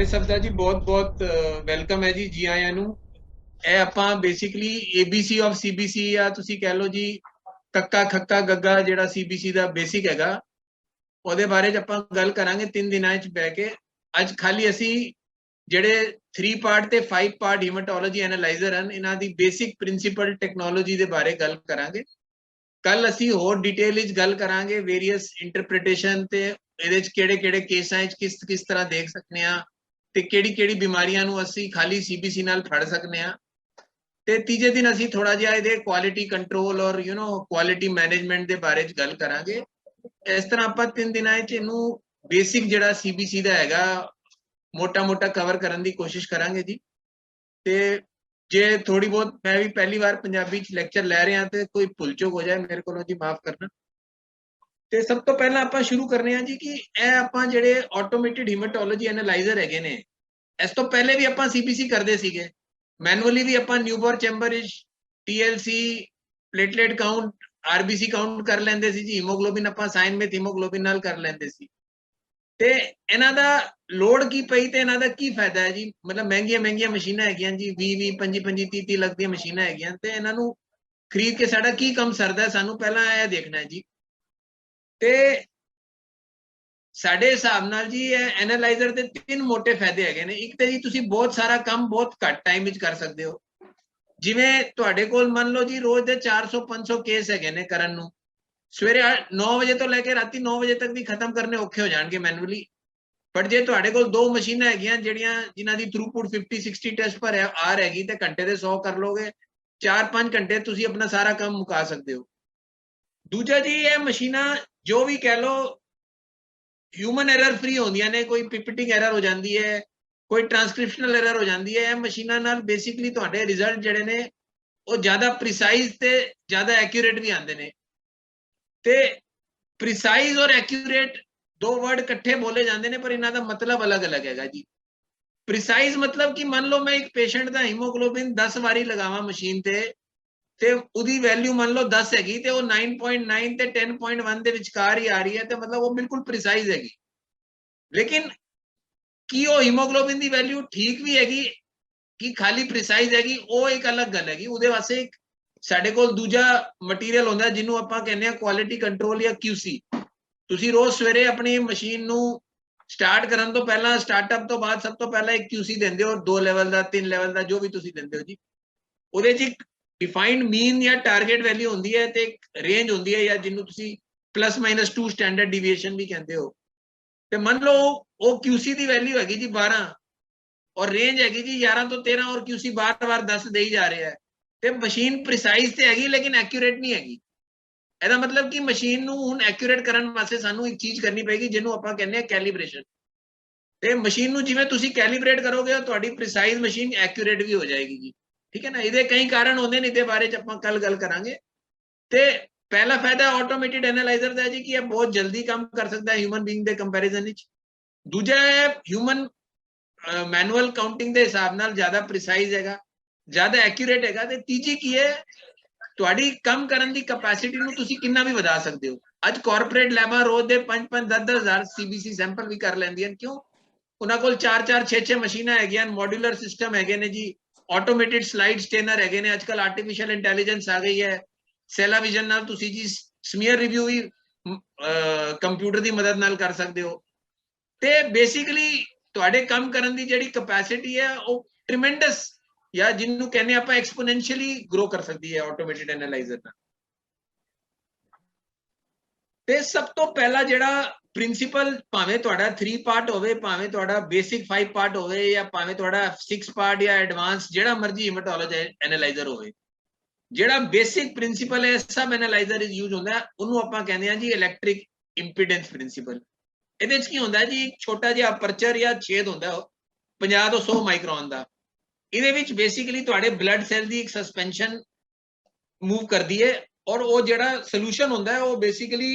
सब का जी बहुत बहुत वेलकम है जी आਇਆਂ ਨੂੰ। ਇਹ ਆਪਾਂ ਬੇਸਿਕਲੀ ABC ਆਫ CBC ਜਾਂ ਤੁਸੀਂ ਕਹਿ ਲਓ ਜੀ ਕੱਕਾ ਖੱਕਾ ਗੱਗਾ ਜਿਹੜਾ CBC ਦਾ ਬੇਸਿਕ ਹੈਗਾ ਉਹਦੇ ਬਾਰੇ ਚ ਆਪਾਂ ਗੱਲ ਕਰਾਂਗੇ 3 ਦਿਨਾਂ ਵਿੱਚ ਬਹਿ ਕੇ। ਅੱਜ ਖਾਲੀ ਅਸੀਂ ਜਿਹੜੇ 3 ਪਾਰਟ ਤੇ 5 ਪਾਰਟ ਹੀਮੇਟੋਲੋਜੀ ਐਨਾਲਾਈਜ਼ਰ ਹਨ ਇਹਨਾਂ ਦੀ ਬੇਸਿਕ ਪ੍ਰਿੰਸੀਪਲ ਟੈਕਨੋਲੋਜੀ ਦੇ ਬਾਰੇ ਗੱਲ ਕਰਾਂਗੇ। ਕੱਲ ਅਸੀਂ ਹੋਰ ਡਿਟੇਲ ਵਿੱਚ ਗੱਲ ਕਰਾਂਗੇ ਵੇਰੀਅਸ ਇੰਟਰਪ੍ਰੀਟੇਸ਼ਨ ਤੇ ਇਹਦੇ ਚ ਕਿਹੜੇ ਕੇਸਾਂ ਵਿੱਚ ਕਿਸ ਤਰ੍ਹਾਂ ਦੇਖ ਸਕਨੇ ਆ ਤੇ ਕਿਹੜੀ ਬਿਮਾਰੀਆਂ ਨੂੰ ਅਸੀਂ ਖਾਲੀ CBC ਨਾਲ ਫੜ ਸਕਨੇ ਆ। ਤੇ ਤੀਜੇ ਦਿਨ ਅਸੀਂ ਥੋੜਾ ਜਿਹਾ ਇਹਦੇ ਕੁਆਲਿਟੀ ਕੰਟਰੋਲ ਔਰ ਕੁਆਲਿਟੀ ਮੈਨੇਜਮੈਂਟ ਦੇ ਬਾਰੇ ਚ ਗੱਲ ਕਰਾਂਗੇ। ਇਸ ਤਰ੍ਹਾਂ ਆਪਾਂ 3 ਦਿਨਾਂ ਵਿੱਚ ਇਹਨੂੰ ਬੇਸਿਕ ਜਿਹੜਾ CBC ਦਾ ਹੈਗਾ ਮੋਟਾ ਕਵਰ ਕਰਨ ਦੀ ਕੋਸ਼ਿਸ਼ ਕਰਾਂਗੇ ਜੀ। ਤੇ ਜੇ ਥੋੜੀ ਬਹੁਤ ਮੈਂ ਵੀ ਪਹਿਲੀ ਵਾਰ ਪੰਜਾਬੀ ਚ ਲੈਕਚਰ ਲੈ ਰਿਹਾ ਤੇ ਕੋਈ ਭੁੱਲ ਚੁੱਕ ਹੋ ਜਾਏ ਮੇਰੇ ਕੋਲੋਂ ਜੀ ਮਾਫ ਕਰਨਾ। ਤੇ ਸਭ ਤੋਂ ਪਹਿਲਾਂ ਆਪਾਂ ਸ਼ੁਰੂ ਕਰਨੇ ਆ ਜੀ ਕਿ ਇਹ ਆਪਾਂ ਜਿਹੜੇ ਆਟੋਮੇਟਿਡ ਹੀਮੇਟੋਲੋਜੀ ਐਨਾਲਾਈਜ਼ਰ ਹੈਗੇ ਨੇ ਇਸ ਤੋਂ ਪਹਿਲੇ ਵੀ ਆਪਾਂ CBC ਕਰਦੇ ਸੀਗੇ। ਮੈਨੂਅਲੀ ਵੀ ਆਪਾਂ ਨਿਊਬੋਰ ਚੈਂਬਰ ਵਿੱਚ TLC platelet count RBC count ਕਰ ਲੈਂਦੇ ਸੀ ਜੀ। ਹੀਮੋਗਲੋਬਿਨ ਆਪਾਂ ਸਾਈਨ ਵਿਦ ਹੀਮੋਗਲੋਬਿਨ ਨਾਲ ਕਰ ਲੈਂਦੇ ਸੀ। ਤੇ ਇਹਨਾਂ ਦਾ ਲੋਡ ਕੀ ਪਈ ਤੇ ਇਹਨਾਂ ਦਾ ਕੀ ਫਾਇਦਾ ਹੈ ਜੀ। ਮਤਲਬ ਮਹਿੰਗੀਆਂ ਮਸ਼ੀਨਾਂ ਹੈਗੀਆਂ ਜੀ 20 25 30 ਲੱਖ ਦੀਆਂ ਮਸ਼ੀਨਾਂ ਹੈਗੀਆਂ ਤੇ ਇਹਨਾਂ ਨੂੰ ਖਰੀਦ ਕੇ ਸਾਡਾ ਕੀ ਕੰਮ ਸਰਦਾ ਸਾਨੂੰ ਪਹਿਲਾਂ ਇਹ ਦੇਖਣਾ ਹੈ ਜੀ। ਤੇ ਸਾਡੇ ਹਿਸਾਬ ਨਾਲ ਜੀ ਇਹ ਐਨਾਲਾਈਜ਼ਰ ਦੇ 3 ਮੋٹے ਫਾਇਦੇ ਹੈਗੇ ਨੇ। ਇੱਕ ਤੇ ਜੀ ਤੁਸੀਂ ਬਹੁਤ ਸਾਰਾ ਕੰਮ ਬਹੁਤ ਘੱਟ ਟਾਈਮ ਵਿੱਚ ਕਰ ਸਕਦੇ ਹੋ। ਜਿਵੇਂ ਤੁਹਾਡੇ ਕੋਲ ਮੰਨ ਲਓ ਜੀ ਰੋਜ਼ ਦੇ 400 500 ਕੇਸ ਹੈਗੇ ਨੇ ਕਰਨ ਨੂੰ। ਸਵੇਰੇ 9 ਵਜੇ ਤੋਂ ਲੈ ਕੇ ਰਾਤੀ 9 ਵਜੇ ਤੱਕ ਵੀ ਖਤਮ ਕਰਨੇ ਔਖੇ ਹੋ ਜਾਣਗੇ ਮੈਨੂਅਲੀ। ਪਰ ਜੇ ਤੁਹਾਡੇ ਕੋਲ 2 ਮਸ਼ੀਨਾਂ ਹੈਗੀਆਂ ਜਿਨ੍ਹਾਂ ਦੀ ਥਰੂਪੁੱਟ 50 60 ਟੈਸਟ ਪਰ ਆਰ ਹੈਗੀ ਤੇ ਘੰਟੇ ਦੇ 100 ਕਰ ਲੋਗੇ 4-5 ਘੰਟੇ ਤੁਸੀਂ ਆਪਣਾ ਸਾਰਾ ਕੰਮ ਮੁਕਾ ਸਕਦੇ ਹੋ। ਦੂਜਾ ਜੀ ਇਹ ਮਸ਼ੀਨਾਂ ਜੋ ਵੀ ਕਹਿ ਲਓ ਹਿਊਮਨ ਐਰਰ ਫ੍ਰੀ ਹੁੰਦੀਆਂ ਨੇ। ਕੋਈ ਪਿਪਟਿੰਗ ਐਰਰ ਹੋ ਜਾਂਦੀ ਹੈ ਕੋਈ ਟ੍ਰਾਂਸਕ੍ਰਿਪਸ਼ਨਲ ਐਰਰ ਹੋ ਜਾਂਦੀ ਹੈ। ਇਹ ਮਸ਼ੀਨਾਂ ਨਾਲ ਬੇਸਿਕਲੀ ਤੁਹਾਡੇ ਰਿਜ਼ਲਟ ਜਿਹੜੇ ਨੇ ਉਹ ਜ਼ਿਆਦਾ ਪ੍ਰੀਸਾਈਜ਼ ਤੇ ਜ਼ਿਆਦਾ ਐਕਿਊਰੇਟ ਵੀ ਆਉਂਦੇ ਨੇ। ਤੇ ਪ੍ਰੀਸਾਈਜ਼ ਔਰ ਐਕਿਊਰੇਟ ਦੋ ਵਰਡ ਇਕੱਠੇ ਬੋਲੇ ਜਾਂਦੇ ਨੇ ਪਰ ਇਹਨਾਂ ਦਾ ਮਤਲਬ ਅਲੱਗ-ਅਲੱਗ ਹੈਗਾ ਜੀ। ਪ੍ਰੀਸਾਈਜ਼ ਮਤਲਬ ਕਿ ਮੰਨ ਲਓ ਮੈਂ ਇੱਕ ਪੇਸ਼ੈਂਟ ਦਾ ਹੀਮੋਗਲੋਬਿਨ 10 ਵਾਰੀ ਲਗਾਵਾਂ ਮਸ਼ੀਨ ਤੇ ਉਹਦੀ ਵੈਲਿਊ ਮੰਨ ਲਓ 10 ਹੈਗੀ ਤੇ ਉਹ 9.9 ਤੇ 10.1 ਦੇ ਵਿਚਕਾਰ ਹੀ ਆ ਰਹੀ ਹੈ ਤੇ ਮਤਲਬ ਉਹ ਬਿਲਕੁਲ ਪ੍ਰੀਸਾਈਜ਼ ਹੈਗੀ। ਲੇਕਿਨ ਕੀ ਉਹ ਹੀਮੋਗਲੋਬਿਨ ਦੀ ਵੈਲਿਊ ਠੀਕ ਵੀ ਹੈਗੀ ਕਿ ਖਾਲੀ ਪ੍ਰੀਸਾਈਜ਼ ਹੈਗੀ ਉਹ ਇੱਕ ਅਲੱਗ ਗੱਲ ਹੈਗੀ। ਉਹਦੇ ਵਾਸਤੇ ਇੱਕ ਸਾਡੇ ਕੋਲ ਦੂਜਾ ਮਟੀਰੀਅਲ ਹੁੰਦਾ ਜਿਹਨੂੰ ਆਪਾਂ ਕਹਿੰਦੇ ਆ ਕੁਆਲਿਟੀ ਕੰਟਰੋਲ ਜਾਂ QC। ਤੁਸੀਂ ਰੋਜ਼ ਸਵੇਰੇ ਆਪਣੀ ਮਸ਼ੀਨ ਨੂੰ ਸਟਾਰਟ ਕਰਨ ਤੋਂ ਪਹਿਲਾਂ ਸਟਾਰਟਅਪ ਤੋਂ ਬਾਅਦ ਸਭ ਤੋਂ ਪਹਿਲਾਂ ਇੱਕ QC ਦਿੰਦੇ ਹੋ 2 ਲੈਵਲ ਦਾ 3 ਲੈਵਲ ਦਾ ਜੋ ਵੀ ਤੁਸੀਂ ਦਿੰਦੇ ਹੋ ਜੀ। ਉਹਦੇ 'ਚ ਇੱਕ ਡਿਫਾਈਨਡ ਮੀਨ ਜਾਂ ਟਾਰਗੇਟ ਵੈਲਿਊ ਹੁੰਦੀ ਹੈ ਤੇ ਇੱਕ ਰੇਂਜ ਹੁੰਦੀ ਹੈ ਜਾਂ ਜਿਹਨੂੰ ਤੁਸੀਂ +-2 ਸਟੈਂਡਰਡ ਡਿਵੀਏਸ਼ਨ ਵੀ ਕਹਿੰਦੇ ਹੋ। ਤੇ ਮੰਨ ਲਓ ਉਹ QC ਦੀ ਵੈਲਿਊ ਹੈਗੀ ਜੀ 12 ਔਰ ਰੇਂਜ ਹੈਗੀ ਜੀ 11 ਤੋਂ 13 ਔਰ QC ਬਾਰ-ਬਾਰ 10 ਦੇ ਹੀ ਜਾ ਰਿਹਾ ਹੈ ਤੇ ਮਸ਼ੀਨ ਪ੍ਰੀਸਾਈਜ਼ ਤੇ ਹੈਗੀ ਲੇਕਿਨ ਐਕਿਊਰੇਟ ਨਹੀਂ ਹੈਗੀ। ਇਹਦਾ ਮਤਲਬ ਕਿ ਮਸ਼ੀਨ ਨੂੰ ਹੁਣ ਐਕਿਊਰੇਟ ਕਰਨ ਵਾਸਤੇ ਸਾਨੂੰ ਇੱਕ ਚੀਜ਼ ਕਰਨੀ ਪਏਗੀ ਜਿਹਨੂੰ ਆਪਾਂ ਕਹਿੰਦੇ ਆ ਕੈਲੀਬ੍ਰੇਸ਼ਨ। ਤੇ ਮਸ਼ੀਨ ਨੂੰ ਜਿਵੇਂ ਤੁਸੀਂ ਕੈਲੀਬ੍ਰੇਟ ਕਰੋਗੇ ਤੁਹਾਡੀ ਪ੍ਰੀਸਾਈਜ਼ ਮਸ਼ੀਨ ਐਕਿਊਰੇਟ ਵੀ ਹੋ ਜਾਏਗੀ ਜੀ। ਠੀਕ ਹੈ ਨਾ। ਇਹਦੇ ਕਈ ਕਾਰਨ ਹੁੰਦੇ ਨੇ ਇਹਦੇ ਬਾਰੇ ਚ ਆਪਾਂ ਕੱਲ ਗੱਲ ਕਰਾਂਗੇ। ਤੇ ਪਹਿਲਾ ਫਾਇਦਾ ਆਟੋਮੇਟਿਡ ਐਨਾਲਾਈਜ਼ਰ ਦਾ ਹੈ ਜੀ ਕਿ ਇਹ ਬਹੁਤ ਜਲਦੀ ਕੰਮ ਕਰ ਸਕਦਾ ਹੈ ਹਿਊਮਨ ਬੀਇੰਗ ਦੇ ਕੰਪੈਰੀਜ਼ਨ ਵਿੱਚ। ਦੂਜਾ ਹੈ ਹਿਊਮਨ ਮੈਨੂਅਲ ਕਾਊਂਟਿੰਗ ਦੇ ਹਿਸਾਬ ਨਾਲ ਜ਼ਿਆਦਾ ਪ੍ਰੀਸਾਈਜ਼ ਹੈਗਾ ਜ਼ਿਆਦਾ ਐਕਿਊਰੇਟ ਹੈਗਾ। ਤੇ ਤੀਜੀ ਕੀ ਹੈ ਤੁਹਾਡੀ ਕੰਮ ਕਰਨ ਦੀ ਕੈਪੈਸਿਟੀ ਨੂੰ ਤੁਸੀਂ ਕਿੰਨਾ ਵੀ ਵਧਾ ਸਕਦੇ ਹੋ। ਅੱਜ ਕਾਰਪੋਰੇਟ ਲੈਬਾਂ ਰੋਜ਼ ਦੇ 5-5 10-10 ਹਜ਼ਾਰ CBC ਸੈਂਪਲ ਵੀ ਕਰ ਲੈਂਦੀਆਂ ਕਿਉਂ ਉਹਨਾਂ ਕੋਲ 4-4 6-6 ਮਸ਼ੀਨਾਂ ਹੈਗੀਆਂ ਮੋਡੂਲਰ ਸਿਸਟਮ ਹੈਗੇ ਨੇ ਜੀ। ਆਟੋਮੇਟਿਡ ਸਲਾਈਡ ਸਟੇਨਰ ਹੈਗੇ ਨੇ। ਅੱਜ ਕੱਲ ਆਰਟੀਫੀਸ਼ੀਅਲ ਇੰਟੈਲੀਜੈਂਸ ਆ ਗਈ ਹੈ। ਸੈਲਾ ਵਿਜ਼ਨ ਨਾਲ ਤੁਸੀਂ ਜੀ ਸਮੀਅਰ ਰਿਵਿਊ ਵੀ ਕੰਪਿਊਟਰ ਦੀ ਮਦਦ ਨਾਲ ਕਰ ਸਕਦੇ ਹੋ। ਤੇ ਬੇਸਿਕਲੀ ਤੁਹਾਡੇ ਕੰਮ ਕਰਨ ਦੀ ਜਿਹੜੀ ਕੈਪੈਸਿਟੀ ਹੈ ਉਹ ਟ੍ਰਿਮੈਂਡਸ ਜਾਂ ਜਿਹਨੂੰ ਕਹਿੰਦੇ ਆਪਾਂ ਐਕਸਪੋਨੈਂਸ਼ੀਅਲੀ ਗਰੋ ਕਰ ਸਕਦੀ ਹੈ ਆਟੋਮੇਟਿਡ ਐਨਾਲਾਈਜ਼ਰ ਨਾਲ। ਤੇ ਸਭ ਤੋਂ ਪਹਿਲਾ ਜਿਹੜਾ ਪ੍ਰਿੰਸੀਪਲ ਭਾਵੇਂ ਤੁਹਾਡਾ 3 ਪਾਰਟ ਹੋਵੇ ਭਾਵੇਂ ਤੁਹਾਡਾ ਬੇਸਿਕ 5 ਪਾਰਟ ਹੋਵੇ ਜਾਂ ਭਾਵੇਂ ਤੁਹਾਡਾ 6 ਪਾਰਟ ਜਾਂ ਐਡਵਾਂਸ ਜਿਹੜਾ ਮਰਜ਼ੀ ਹੀਮੇਟੋਲੋਜੀ ਐਨਾਲਾਈਜ਼ਰ ਹੋਵੇ ਜਿਹੜਾ ਬੇਸਿਕ ਪ੍ਰਿੰਸੀਪਲ ਹੈ ਸਭ ਐਨਾਲਾਈਜ਼ਰ ਵਿੱਚ ਯੂਜ਼ ਹੁੰਦਾ ਉਹਨੂੰ ਆਪਾਂ ਕਹਿੰਦੇ ਆ ਜੀ ਇਲੈਕਟ੍ਰਿਕ ਇੰਪੀਡੈਂਸ ਪ੍ਰਿੰਸੀਪਲ। ਇਹਦੇ 'ਚ ਕੀ ਹੁੰਦਾ ਜੀ ਛੋਟਾ ਜਿਹਾ ਅਪਰਚਰ ਜਾਂ ਛੇਦ ਹੁੰਦਾ 50 ਤੋਂ 100 ਮਾਈਕਰੋਨ ਦਾ। ਇਹਦੇ ਵਿੱਚ ਬੇਸਿਕਲੀ ਤੁਹਾਡੇ ਬਲੱਡ ਸੈੱਲ ਦੀ ਇੱਕ ਸਸਪੈਂਸ਼ਨ ਮੂਵ ਕਰਦੀ ਹੈ ਔਰ ਉਹ ਜਿਹੜਾ ਸੋਲੂਸ਼ਨ ਹੁੰਦਾ ਉਹ ਬੇਸਿਕਲੀ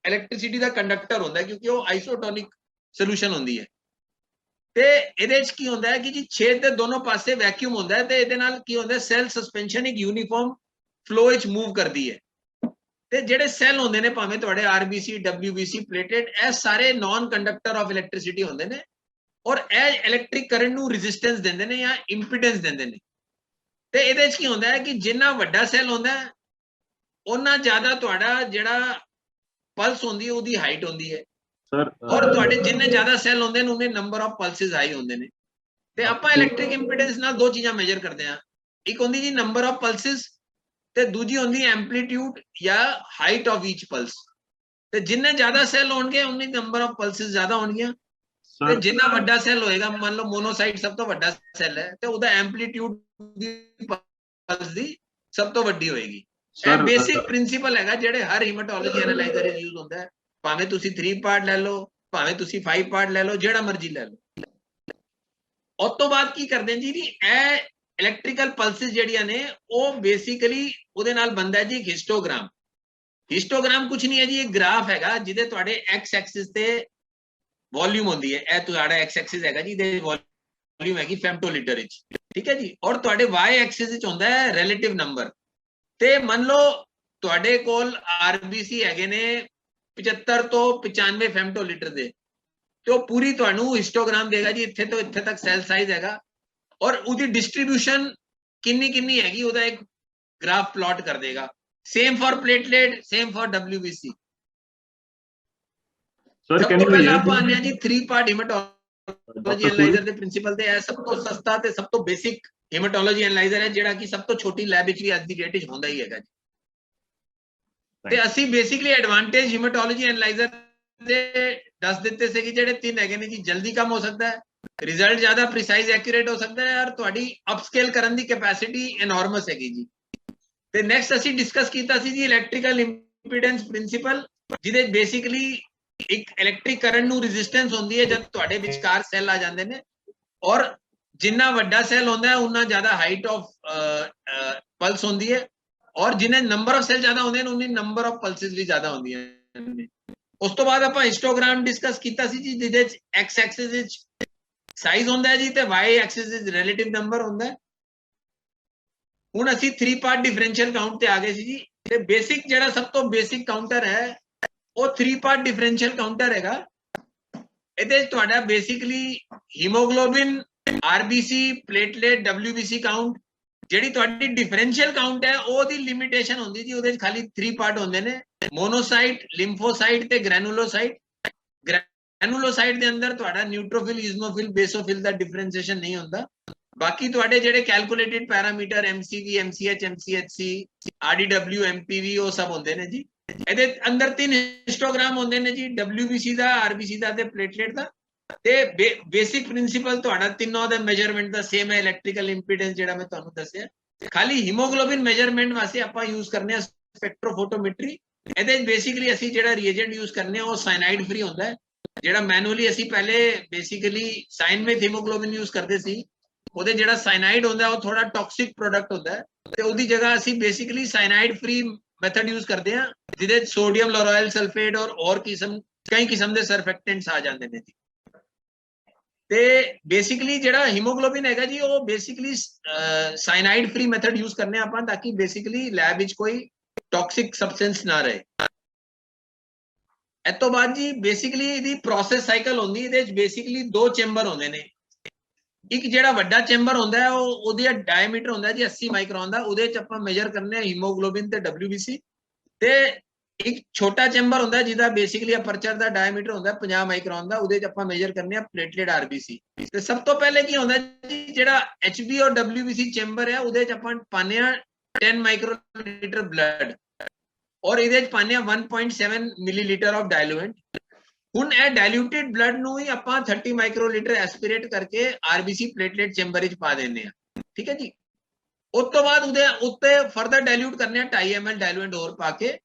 ਇਲੈਕਟ੍ਰਿਸਿਟੀ ਦਾ ਕੰਡਕਟਰ ਹੁੰਦਾ ਕਿਉਂਕਿ ਉਹ ਆਈਸੋਟੋਨਿਕ ਸੋਲੂਸ਼ਨ ਹੁੰਦੀ ਹੈ। ਤੇ ਇਹਦੇ ਵਿੱਚ ਕੀ ਹੁੰਦਾ ਹੈ ਕਿ ਜੀ ਛੇਦ ਦੇ ਦੋਨੋਂ ਪਾਸੇ ਵੈਕਿਊਮ ਹੁੰਦਾ ਹੈ ਤੇ ਇਹਦੇ ਨਾਲ ਕੀ ਹੁੰਦਾ ਸੈਲ ਸਸਪੈਂਸ਼ਨ ਇੱਕ ਯੂਨੀਫਾਰਮ ਫਲੋ ਵਿੱਚ ਮੂਵ ਕਰਦੀ ਹੈ। ਤੇ ਜਿਹੜੇ ਸੈੱਲ ਹੁੰਦੇ ਨੇ ਭਾਵੇਂ ਤੁਹਾਡੇ RBC WBC ਪਲੇਟਲੇਟ ਇਹ ਸਾਰੇ ਨਾਨ ਕੰਡਕਟਰ ਆਫ ਇਲੈਕਟ੍ਰਿਸਿਟੀ ਹੁੰਦੇ ਨੇ और ਇਹ ਇਲੈਕਟ੍ਰਿਕ ਕਰੰਟ ਨੂੰ ਰੈਜ਼ਿਸਟੈਂਸ ਦਿੰਦੇ ਨੇ ਜਾਂ ਇੰਪੀਡੈਂਸ ਦਿੰਦੇ ਨੇ। ਤੇ ਇਹਦੇ ਚ ਕੀ ਹੁੰਦਾ ਹੈ ਕਿ ਜਿੰਨਾ ਵੱਡਾ ਸੈੱਲ ਹੁੰਦਾ ਹੈ ਉਹਨਾਂ ਜ਼ਿਆਦਾ ਤੁਹਾਡਾ ਜਿਹੜਾ ਪਲਸ ਹੁੰਦੀ ਹੈ ਉਹਦੀ ਹਾਈਟ ਹੁੰਦੀ ਹੈ ਸਰ ਔਰ ਤੁਹਾਡੇ ਜਿੰਨੇ ਜ਼ਿਆਦਾ ਸੈੱਲ ਹੁੰਦੇ ਨੇ ਉਹਨੇ ਨੰਬਰ ਆਫ ਪਲਸਸ ਹਾਈ ਹੁੰਦੇ ਨੇ। ਤੇ ਆਪਾਂ ਇਲੈਕਟ੍ਰਿਕ ਇੰਪੀਡੈਂਸ ਨਾਲ ਦੋ ਚੀਜ਼ਾਂ ਮੇਜਰ ਕਰਦੇ ਹਾਂ, ਇੱਕ ਹੁੰਦੀ ਜੀ ਨੰਬਰ ਆਫ ਪਲਸਸ ਤੇ ਦੂਜੀ ਹੁੰਦੀ ਐਂਪਲੀਟਿਊਡ ਜਾਂ ਹਾਈਟ ਆਫ ਈਚ ਪਲਸ। ਤੇ ਜਿੰਨੇ ਜ਼ਿਆਦਾ ਸੈੱਲ ਹੋਣਗੇ ਉਨੀ ਨੰਬਰ ਆਫ ਪਲਸਸ ਜ਼ਿਆਦਾ ਹੋਣਗੀਆਂ। ਤੇ ਜਿੰਨਾ ਵੱਡਾ ਸੈੱਲ ਹੋਏਗਾ, ਮੰਨ ਲਓ ਮੋਨੋਸਾਈਟ ਸਭ ਤੋਂ ਵੱਡਾ ਸੈੱਲ ਹੈ ਤੇ ਉਹਦਾ ਐਂਪਲੀਟਿਊਡ ਦੀ ਪਲਸ ਦੀ ਸਭ ਤੋਂ ਵੱਡੀ ਹੋਏਗੀ। ਇਹ ਬੇਸਿਕ ਪ੍ਰਿੰਸੀਪਲ ਹੈਗਾ ਜਿਹੜੇ ਹਰ ਹੀਮਾਟੋਲੋਜੀ ਐਨਾਲਾਈਜ਼ਰ ਵਿੱਚ ਯੂਜ਼ ਹੁੰਦਾ ਹੈ, ਭਾਵੇਂ ਤੁਸੀਂ 3 ਪਾਰਟ ਲੈ ਲਓ, ਭਾਵੇਂ ਤੁਸੀਂ 5 ਪਾਰਟ ਲੈ ਲਓ, ਜਿਹੜਾ ਮਰਜ਼ੀ ਲੈ ਲਓ। ਉਸ ਤੋਂ ਬਾਅਦ ਕੀ ਕਰਦੇ ਜੀ ਇਹ ਇਲੈਕਟ੍ਰੀਕਲ ਪਲਸਸ ਜਿਹੜੀਆਂ ਨੇ ਉਹ ਬੇਸਿਕਲੀ ਉਹਦੇ ਨਾਲ ਬਣਦਾ ਜੀ ਇੱਕ ਹਿਸਟੋਗ੍ਰਾਮ। ਹਿਸਟੋਗ੍ਰਾਮ ਕੁਝ ਨਹੀਂ ਹੈ ਜੀ, ਇੱਕ ਗ੍ਰਾਫ ਹੈਗਾ ਜਿਹਦੇ ਤੁਹਾਡੇ ਐਕਸ ਐਕਸਿਸ ਤੇ ਵੋਲਿਊਮ ਹੁੰਦੀ ਹੈ, ਇਹ ਤੁਹਾਡਾ ਐਕਸ ਐਕਸਿਸ ਹੈਗਾ ਜੀ, ਦੇ ਵੋਲਿਊਮ ਹੈਗੀ ਫੈਮਟੋਲੀਟਰ ਵਿੱਚ, ਠੀਕ ਹੈ ਜੀ। ਔਰ ਤੁਹਾਡੇ ਵਾਈ ਐਕਸਿਸ ਵਿੱਚ ਹੁੰਦਾ ਹੈ ਰਿਲੇਟਿਵ ਨੰਬਰ। ਤੇ ਮੰਨ ਲਓ ਤੁਹਾਡੇ ਕੋਲ ਆਰਬੀਸੀ ਹੈਗੇ ਨੇ 75 ਤੋਂ 95 ਫੈਮਟੋਲੀਟਰ ਦੇ, ਤੇ ਉਹ ਪੂਰੀ ਤੁਹਾਨੂੰ ਹਿਸਟੋਗ੍ਰਾਮ ਦੇਗਾ ਜੀ, ਇੱਥੇ ਤੋਂ ਇੱਥੇ ਤੱਕ ਸੈੱਲ ਸਾਈਜ਼ ਹੈਗਾ ਔਰ ਉਹਦੀ ਡਿਸਟ੍ਰੀਬਿਊਸ਼ਨ ਕਿੰਨੀ ਹੈਗੀ ਉਹਦਾ ਇੱਕ ਗ੍ਰਾਫ ਪਲਾਟ ਕਰ ਦੇਗਾ। Same for platelet, same for WBC। Sir ਸਭ ਤੋਂ ਪਹਿਲਾਂ ਆਪਾਂ ਆਨੇ ਆ ਜੀ 3 ਪਾਰਟ ਹੀਮਾਟੋਲੋਜੀ ਐਨਾਲਾਈਜ਼ਰ ਦੇ ਪ੍ਰਿੰਸੀਪਲ ਤੇ। ਇਹ ਸਭ ਤੋਂ ਸਸਤਾ ਤੇ ਸਭ ਤੋਂ ਬੇਸਿਕ ਹੀਮਾਟੋਲੋਜੀ ਐਨਾਲਾਈਜ਼ਰ ਹੈ ਜਿਹੜਾ ਕਿ ਸਭ ਤੋਂ ਛੋਟੀ ਲੈਬ ਵਿੱਚ ਵੀ ਅੱਜ ਦੀ ਡੇਟ ਵਿੱਚ ਹੁੰਦਾ ਹੀ ਹੈਗਾ ਜੀ। ਤੇ ਅਸੀਂ ਬੇਸਿਕਲੀ ਐਡਵਾਂਟੇਜ ਹੀਮਾਟੋਲੋਜੀ ਐਨਾਲਾਈਜ਼ਰ ਦੇ ਦੱਸ ਦਿੱਤੇ ਸੀ ਕਿ ਜਿਹੜੇ 3 ਹੈਗੇ ਨੇ ਜੀ, ਜਲਦੀ ਕੰਮ ਹੋ ਸਕਦਾ ਹੈ, ਰਿਜ਼ਲਟ ਜ਼ਿਆਦਾ ਪ੍ਰੀਸਾਈਜ਼ ਐਕੂਰੇਟ ਹੋ ਸਕਦਾ ਹੈ ਔਰ ਤੁਹਾਡੀ ਅਪਸਕੇਲ ਕਰਨ ਦੀ ਕੈਪੈਸਿਟੀ ਐਨੋਰਮਸ ਹੈਗੀ ਜੀ। ਤੇ ਨੈਕਸਟ ਅਸੀਂ ਡਿਸਕਸ ਕੀਤਾ ਸੀ ਜੀ ਇਲੈਕਟ੍ਰੀਕਲ ਇੰਪੀਡੈਂਸ ਪ੍ਰਿੰਸੀਪਲ, ਜਿਹਦੇ ਬੇਸਿਕਲੀ ਇੱਕ ਇਲੈਕਟ੍ਰਿਕ ਕਰੰਟ ਨੂੰ ਰੈਜ਼ਿਸਟੈਂਸ ਹੁੰਦੀ ਹੈ ਜਦ ਤੁਹਾਡੇ ਵਿਚਕਾਰ ਸੈੱਲ ਆ ਜਾਂਦੇ ਨੇ ਔਰ ਜਿੰਨਾ ਵੱਡਾ ਸੈੱਲ ਹੁੰਦਾ ਹੈ ਉਨਾ ਜ਼ਿਆਦਾ ਹਾਈਟ ਆਫ ਪਲਸ ਹੁੰਦੀ ਹੈ ਔਰ ਜਿੰਨੇ ਨੰਬਰ ਆਫ ਸੈੱਲ ਜ਼ਿਆਦਾ ਹੁੰਦੇ ਨੇ ਉਨੀ ਨੰਬਰ ਆਫ ਪਲਸਸ ਵੀ ਜ਼ਿਆਦਾ ਹੁੰਦੀਆਂ ਨੇ। ਉਸ ਤੋਂ ਬਾਅਦ ਆਪਾਂ ਹਿਸਟੋਗ੍ਰਾਮ ਡਿਸਕਸ ਕੀਤਾ ਸੀ ਜੀ, ਜਿਹਦੇ ਚ ਐਕਸ ਐਕਸਿਸ ਵਿੱਚ ਸਾਈਜ਼ ਹੁੰਦਾ ਹੈ ਜੀ ਤੇ ਵਾਈ ਐਕਸਿਸ ਵਿੱਚ ਰਿਲੇਟਿਵ ਨੰਬਰ ਹੁੰਦਾ ਹੈ। ਹੁਣ ਅਸੀਂ 3 ਪਾਰਟ ਡਿਫਰੈਂਸ਼ੀਅਲ ਕਾਊਂਟ ਤੇ ਆ ਗਏ ਸੀ ਜੀ। ਤੇ ਬੇਸਿਕ ਜਿਹੜਾ ਸਭ ਤੋਂ ਬੇਸਿਕ ਕਾਊਂਟਰ ਹੈ ਉਹ 3 ਪਾਰਟ ਡਿਫਰੈਂਸ਼ੀਅਲ ਕਾਊਂਟਰ ਹੈਗਾ। ਇਹਦੇ ਤੁਹਾਡਾ basically haemoglobin, RBC, platelet, WBC count, ਜਿਹੜੀ ਤੁਹਾਡੀ ਡਿਫਰੈਂਸ਼ੀਅਲ ਕਾਊਂਟ ਹੈ ਉਹਦੀ ਲਿਮਿਟੇਸ਼ਨ ਹੁੰਦੀ ਜੀ, ਉਹਦੇ ਖਾਲੀ 3 ਪਾਰਟ ਹੁੰਦੇ ਨੇ, ਮੋਨੋਸਾਈਟ, ਲਿੰਫੋਸਾਈਟ ਤੇ ਗ੍ਰੈਨੂਲੋਸਾਈਟ। ਗ੍ਰੈਨੂਲੋਸਾਈਟ ਦੇ ਅੰਦਰ ਤੁਹਾਡਾ ਨਿਊਟ੍ਰੋਫਿਲ, ਇਜ਼ਨੋਫਿਲ, ਬੇਸੋਫਿਲ ਦਾ ਡਿਫਰੈਂਸ਼ੀਏਸ਼ਨ ਨਹੀਂ ਹੁੰਦਾ। ਬਾਕੀ ਤੁਹਾਡੇ ਜਿਹੜੇ ਕੈਲਕੂਲੇਟਿਡ parameter MCV, MCH, MCHC, RDW, MPV ਉਹ ਸਭ ਹੁੰਦੇ ਨੇ ਜੀ। ਇਹਦੇ ਅੰਦਰ 3 ਹਿਸਟੋਗ੍ਰਾਮ ਹੁੰਦੇ ਨੇ ਜੀ, WBC ਦਾ, RBC ਦਾ ਤੇ ਪਲੇਟਲੇਟ ਦਾ। ਤੇ ਬੇਸਿਕ ਪ੍ਰਿੰਸੀਪਲ ਤੁਹਾਡਾ ਤਿੰਨੋਂ ਦੇ ਮੈਜ਼ਰਮੈਂਟ ਦਾ ਸੇਮ ਹੈ। ਇਲੈਕਟ੍ਰੀਕਲ ਇੰਪੀਡੈਂਸ ਜਿਹੜਾ ਮੈਂ ਤੁਹਾਨੂੰ ਦੱਸਿਆ, ਖਾਲੀ ਹੀਮੋਗਲੋਬਿਨ ਮੈਜ਼ਰਮੈਂਟ ਵਾਸਤੇ ਆਪਾਂ ਯੂਜ਼ ਕਰਨੇ ਆ ਸਪੈਕਟ੍ਰੋਫੋਟੋਮੈਟਰੀ। ਇਹਦੇ ਬੇਸਿਕਲੀ ਅਸੀਂ ਜਿਹੜਾ ਰੀਏਜੈਂਟ ਯੂਜ਼ ਕਰਨੇ ਆ ਉਹ ਸਾਇਨਾਈਡ ਫ੍ਰੀ ਹੁੰਦਾ ਹੈ। ਜਿਹੜਾ ਮੈਨੂਅਲੀ ਅਸੀਂ ਪਹਿਲੇ basically sign with haemoglobin use ਕਰਦੇ ਸੀ, ਉਹਦੇ ਜਿਹੜਾ ਸਾਇਨਾਈਡ ਹੁੰਦਾ ਉਹ ਥੋੜਾ ਟੌਕਸਿਕ ਪ੍ਰੋਡਕਟ ਹੁੰਦਾ ਹੈ ਤੇ ਉਹਦੀ ਜਗ੍ਹਾ ਅਸੀਂ basically cyanide free method use ਕਰਦੇ ਆ, ਜਿਹਦੇ ਸੋਡੀਅਮ ਲੋਰਾਇਲ ਸਲਫੇਟ ਔਰ ਕਈ ਕਿਸਮ ਦੇ ਸਰਫੈਕਟੈਂਟਸ ਆ ਜਾਂਦੇ ਨੇ ਜੀ। ਤੇ ਬੇਸਿਕਲੀ ਜਿਹੜਾ ਹੀਮੋਗਲੋਬਿਨ ਹੈਗਾ ਜੀ ਉਹ basically cyanide free method use ਕਰਨੇ ਆਪਾਂ, ਤਾਂ ਕਿ ਬੇਸਿਕਲੀ ਲੈਬ ਵਿੱਚ ਕੋਈ ਟੌਕਸਿਕ ਸਬਸਟੈਂਸ ਨਾ ਰਹੇ। ਇਸ ਤੋਂ ਬਾਅਦ ਜੀ ਬੇਸਿਕਲੀ ਇਹਦੀ ਪ੍ਰੋਸੈਸ ਸਾਈਕਲ ਹੁੰਦੀ, ਇਹਦੇ ਵਿੱਚ ਬੇਸਿਕਲੀ 2 ਚੈਂਬਰ ਹੁੰਦੇ ਨੇ। ਇੱਕ ਜਿਹੜਾ ਵੱਡਾ ਚੈਂਬਰ ਹੁੰਦਾ ਹੈ ਉਹਦਾ ਡਾਇਆਮੀਟਰ ਹੁੰਦਾ ਜੀ 80 ਮਾਈਕਰੋਨ ਦਾ, ਉਹਦੇ ਚ ਆਪਾਂ ਮੇਜਰ ਕਰਨੇ ਆ ਹੀਮੋਗਲੋਬਿਨ ਤੇ WBC। ਤੇ ਇੱਕ ਛੋਟਾ ਚੈਂਬਰ ਹੁੰਦਾ ਜਿਹਦਾ ਬੇਸਿਕਲੀ ਅਪਰਚਰ ਦਾ ਡਾਇਆਮੀਟਰ ਹੁੰਦਾ 50 ਮਾਈਕਰੋਨ ਦਾ, ਉਹਦੇ ਚ ਆਪਾਂ ਮੇਜਰ ਕਰਨੇ ਆ ਪਲੇਟਲੇਟ, RBC। ਤੇ ਸਭ ਤੋਂ ਪਹਿਲੇ ਕੀ ਹੁੰਦਾ ਜੀ, ਜਿਹੜਾ HB ਔਰ WBC ਚੈਂਬਰ ਹੈ ਉਹਦੇ ਚ ਆਪਾਂ ਪਾਉਂਦੇ ਆ 10 ਮਾਈਕਰੋਲੀਟਰ ਬਲੱਡ ਔਰ ਇਹਦੇ ਚ ਪਾਉਂਦੇ ਆ 1.7 ਮਿਲੀਲੀਟਰ ਆਫ ਡਾਇਲੂਐਂਟ। ਹੁਣ ਇਹ ਡਾਇਲੂਟਿਡ ਬਲੱਡ ਨੂੰ ਹੀ ਆਪਾਂ 30 ਮਾਈਕਰੋਲੀਟਰ ਐਸਪੀਰੇਟ ਕਰਕੇ RBC ਪਲੇਟਲੇਟ ਚੈਂਬਰ ਵਿੱਚ ਪਾ ਦਿੰਦੇ ਆ, ਠੀਕ ਹੈ ਜੀ। ਉਸ ਤੋਂ ਬਾਅਦ ਉਹਦੇ ਉੱਤੇ ਫਰਦਰ ਡਾਇਲੂਟ ਕਰਨੇ ਆ 2.5 ml ਡਾਇਲੂਐਂਟ ਹੋਰ ਪਾ ਕੇ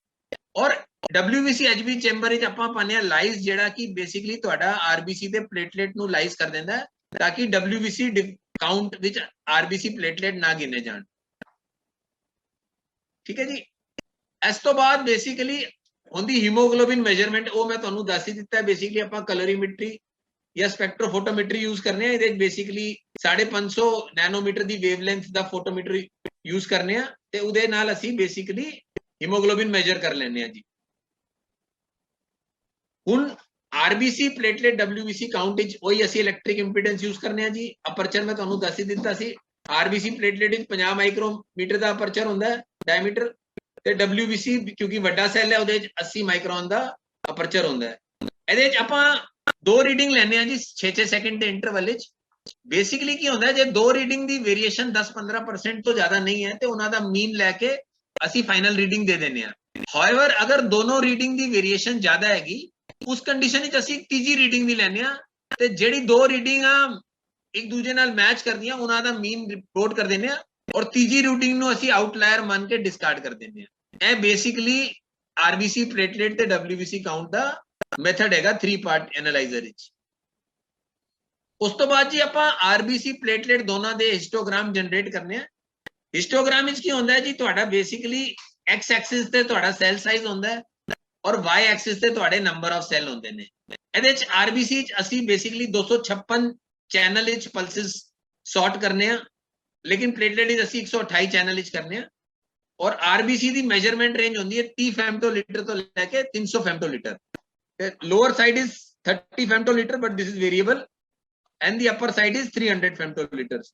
ਔਰ WBC HB ਚੈਂਬਰ ਵਿੱਚ ਆਪਾਂ ਪਾਉਂਦੇ ਆ ਲਾਈਜ਼, ਜਿਹੜਾ ਕਿ ਬੇਸਿਕਲੀ ਤੁਹਾਡਾ RBC ਦੇ ਪਲੇਟਲੇਟ ਨੂੰ ਲਾਈਜ਼ ਕਰ ਦਿੰਦਾ ਤਾਂ ਕਿ WBC ਕਾਊਂਟ ਵਿੱਚ RBC ਪਲੇਟਲੇਟ ਨਾ ਗਿਣੇ ਜਾਣ, ਠੀਕ ਹੈ ਜੀ। ਇਸ ਤੋਂ ਬਾਅਦ ਬੇਸਿਕਲੀ ਹੁੰਦੀ ਹੀਮੋਗਲੋਬਿਨ ਮੈਜ਼ਰਮੈਂਟ, ਉਹ ਮੈਂ ਤੁਹਾਨੂੰ ਦੱਸ ਹੀ ਦਿੱਤਾ। ਬੇਸਿਕਲੀ ਆਪਾਂ ਕਲਰੀਮੈਟਰੀ ਜਾਂ ਸਪੈਕਟ੍ਰੋਫੋਟੋਮੈਟਰੀ ਯੂਜ਼ ਕਰਨੇ ਆ। ਇਹਦੇ ਬੇਸਿਕਲੀ 550 ਨੈਨੋਮੀਟਰ ਦੀ ਵੇਵਲੈਂਥ ਦਾ ਫੋਟੋਮੀਟਰ ਯੂਜ਼ ਕਰਨੇ ਆ ਤੇ ਉਹਦੇ ਨਾਲ ਅਸੀਂ ਬੇਸਿਕਲੀ ਹੀਮੋਗਲੋਬਿਨ ਮੈਜ਼ਰ ਕਰ ਲੈਂਦੇ ਆ ਜੀ। ਹੁਣ आरबीसी प्लेटलेट डब्ल्यूबीसी काउंट विच वही ਅਸੀਂ इलैक्ट्रिक इंपीडेंस यूज करने हैं जी। अपर्चर मैं ਤੁਹਾਨੂੰ ਦੱਸ ਹੀ ਦਿੱਤਾ ਸੀ, आरबीसी प्लेटलेट ਵਿੱਚ 50 माइक्रोमीटर ਦਾ ਅਪਰਚਰ ਹੁੰਦਾ ਹੈ ਡਾਇਮੀਟਰ, ਤੇ डब्ल्यूबीसी ਕਿਉਂਕਿ ਵੱਡਾ ਸੈੱਲ ਹੈ ਉਹਦੇ ਵਿੱਚ 80 ਮਾਈਕਰੋਨ ਦਾ ਅਪਰਚਰ ਹੁੰਦਾ ਹੈ। ਇਹਦੇ ਵਿੱਚ ਆਪਾਂ ਦੋ ਰੀਡਿੰਗ ਲੈਣੇ ਆ ਜੀ 6-6 ਸੈਕਿੰਡ ਦੇ ਇੰਟਰਵਲ ਵਿੱਚ। ਬੇਸਿਕਲੀ ਕੀ ਹੁੰਦਾ ਜੇ ਦੋ ਰੀਡਿੰਗ ਦੀ ਵੇਰੀਏਸ਼ਨ 10-15% ਤੋਂ ਜ਼ਿਆਦਾ ਨਹੀਂ ਹੈ ਤੇ ਉਹਨਾਂ ਦਾ ਮੀਨ ਲੈ ਕੇ ਅਸੀਂ ਫਾਈਨਲ ਰੀਡਿੰਗ ਦੇ ਦਿੰਨੇ ਆ। ਹਾਊਐਵਰ ਅਗਰ ਦੋਨੋਂ ਰੀਡਿੰਗ ਦੀ ਵੇਰੀਏਸ਼ਨ ਜ਼ਿਆਦਾ ਹੈਗੀ ਉਸ ਕੰਡੀਸ਼ਨ ਵਿੱਚ ਅਸੀਂ ਤੀਜੀ ਰੀਡਿੰਗ ਵੀ ਲੈਣੇ ਆ, ਤੇ ਜਿਹੜੀ ਦੋ ਰੀਡਿੰਗਾਂ ਇੱਕ ਦੂਜੇ ਨਾਲ ਮੈਚ ਕਰਦੀਆਂ ਉਹਨਾਂ ਦਾ ਮੀਨ ਰਿਪੋਰਟ ਕਰ ਦਿੰਨੇ ਆ, ਔਰ ਤੀਜੀ ਰੀਡਿੰਗ ਨੂੰ ਅਸੀਂ ਆਊਟਲਾਇਰ ਮੰਨ ਕੇ ਡਿਸਕਾਰਡ ਕਰ ਦਿੰਨੇ ਆ। ਇਹ ਬੇਸਿਕਲੀ ਆਰਬੀਸੀ ਪਲੇਟਲੇਟ ਤੇ ਡਬਲਯੂਬੀਸੀ ਕਾਊਂਟ ਦਾ ਮੈਥਡ ਹੈਗਾ 3 ਪਾਰਟ ਐਨਾਲਾਈਜ਼ਰ ਵਿੱਚ। ਉਸ ਤੋਂ ਬਾਅਦ ਜੀ ਆਪਾਂ ਆਰਬੀਸੀ ਪਲੇਟਲੇਟ ਦੋਨਾਂ ਦੇ ਹਿਸਟੋਗ੍ਰਾਮ ਜਨਰੇਟ ਕਰਨੇ ਆ। ਹਿਸਟੋਗ੍ਰਾਮ ਵਿੱਚ ਕੀ ਹੁੰਦਾ ਹੈ ਜੀ, ਤੁਹਾਡਾ ਬੇਸਿਕਲੀ ਐਕਸ ਐਕਸਿਸ ਤੇ ਤੁਹਾਡਾ ਸੈੱਲ ਸਾਈਜ਼ ਹੁੰਦਾ ਹੈ ਔਰ ਵਾਈ ਐਕਸਿਸ ਤੇ ਤੁਹਾਡੇ ਨੰਬਰ ਆਫ ਸੈੱਲ ਹੁੰਦੇ ਨੇ। ਇਹਦੇ ਵਿੱਚ ਆਰਬੀਸੀ ਵਿੱਚ ਅਸੀਂ ਬੇਸਿਕਲੀ 256 ਚੈਨਲ ਵਿੱਚ ਪਲਸਿਸ ਸੌਰਟ ਕਰਨੇ ਆ, ਲੇਕਿਨ ਪਲੇਟਲੇਟ ਵਿੱਚ ਅਸੀਂ 128 ਚੈਨਲ ਵਿੱਚ ਕਰਨੇ ਆ। ਔਰ ਆਰਬੀਸੀ ਦੀ ਮੈਜ਼ਰਮੈਂਟ ਰੇਂਜ ਹੁੰਦੀ ਹੈ 30 ਫੈਮਟੋਲੀਟਰ ਤੋਂ ਲੈ ਕੇ 300 ਫੈਮਟੋਲੀਟਰ। ਤੇ lower side is 30 femtolitre but this is variable and the upper side is 300 femtoliters.